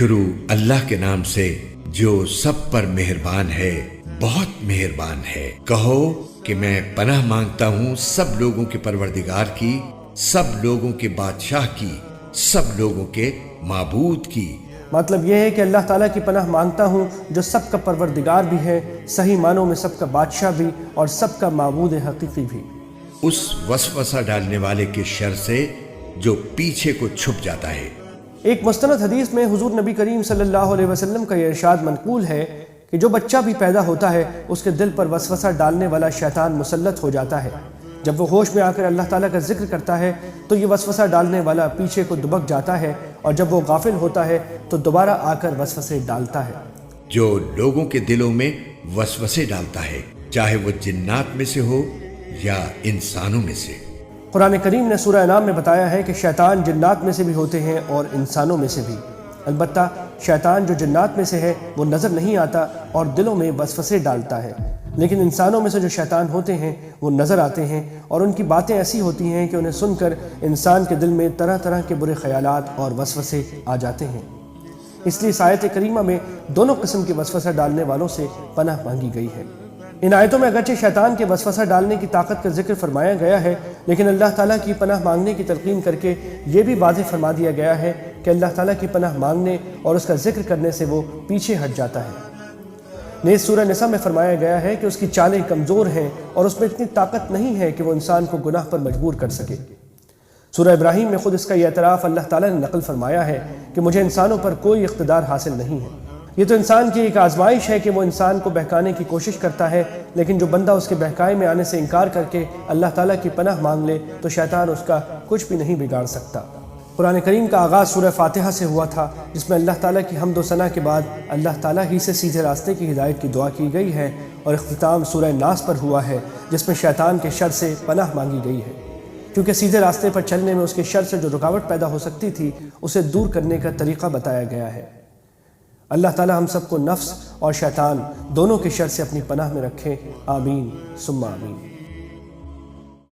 شروع اللہ کے نام سے جو سب پر مہربان ہے، بہت مہربان ہے۔ کہو کہ میں پناہ مانگتا ہوں سب لوگوں کے پروردگار کی، سب لوگوں کے بادشاہ کی، سب لوگوں کے معبود کی۔ مطلب یہ ہے کہ اللہ تعالیٰ کی پناہ مانگتا ہوں جو سب کا پروردگار بھی ہے، صحیح معنوں میں سب کا بادشاہ بھی اور سب کا معبود حقیقی بھی۔ اس وسوسہ ڈالنے والے کے شر سے جو پیچھے کو چھپ جاتا ہے۔ ایک مستند حدیث میں حضور نبی کریم صلی اللہ علیہ وسلم کا یہ ارشاد منقول ہے کہ جو بچہ بھی پیدا ہوتا ہے اس کے دل پر وسوسہ ڈالنے والا شیطان مسلط ہو جاتا ہے۔ جب وہ ہوش میں آ کر اللہ تعالیٰ کا ذکر کرتا ہے تو یہ وسوسہ ڈالنے والا پیچھے کو دبک جاتا ہے، اور جب وہ غافل ہوتا ہے تو دوبارہ آ کر وسوسے ڈالتا ہے۔ جو لوگوں کے دلوں میں وسوسے ڈالتا ہے، چاہے وہ جنات میں سے ہو یا انسانوں میں سے۔ قرآن کریم نے سورہ انعام میں بتایا ہے کہ شیطان جنات میں سے بھی ہوتے ہیں اور انسانوں میں سے بھی۔ البتہ شیطان جو جنات میں سے ہے وہ نظر نہیں آتا اور دلوں میں وسوسے ڈالتا ہے، لیکن انسانوں میں سے جو شیطان ہوتے ہیں وہ نظر آتے ہیں، اور ان کی باتیں ایسی ہوتی ہیں کہ انہیں سن کر انسان کے دل میں طرح طرح کے برے خیالات اور وسوسے آ جاتے ہیں۔ اس لیے اس آیت کریمہ میں دونوں قسم کے وسوسہ ڈالنے والوں سے پناہ مانگی گئی ہے۔ ان آیتوں میں اگرچہ شیطان کے وسوسہ ڈالنے کی طاقت کا ذکر فرمایا گیا ہے، لیکن اللہ تعالیٰ کی پناہ مانگنے کی تلقین کر کے یہ بھی واضح فرما دیا گیا ہے کہ اللہ تعالیٰ کی پناہ مانگنے اور اس کا ذکر کرنے سے وہ پیچھے ہٹ جاتا ہے۔ نیز سورہ نساء میں فرمایا گیا ہے کہ اس کی چالیں کمزور ہیں اور اس میں اتنی طاقت نہیں ہے کہ وہ انسان کو گناہ پر مجبور کر سکے۔ سورہ ابراہیم میں خود اس کا یہ اعتراف اللہ تعالیٰ نے نقل فرمایا ہے کہ مجھے انسانوں پر کوئی اقتدار حاصل نہیں ہے۔ یہ تو انسان کی ایک آزمائش ہے کہ وہ انسان کو بہکانے کی کوشش کرتا ہے، لیکن جو بندہ اس کے بہکائے میں آنے سے انکار کر کے اللہ تعالیٰ کی پناہ مانگ لے تو شیطان اس کا کچھ بھی نہیں بگاڑ سکتا۔ قرآن کریم کا آغاز سورہ فاتحہ سے ہوا تھا، جس میں اللہ تعالیٰ کی حمد و ثنا کے بعد اللہ تعالیٰ ہی سے سیدھے راستے کی ہدایت کی دعا کی گئی ہے، اور اختتام سورہ ناس پر ہوا ہے جس میں شیطان کے شر سے پناہ مانگی گئی ہے، کیونکہ سیدھے راستے پر چلنے میں اس کے شر سے جو رکاوٹ پیدا ہو سکتی تھی اسے دور کرنے کا طریقہ بتایا گیا ہے۔ اللہ تعالیٰ ہم سب کو نفس اور شیطان دونوں کے شر سے اپنی پناہ میں رکھے، آمین ثم آمین۔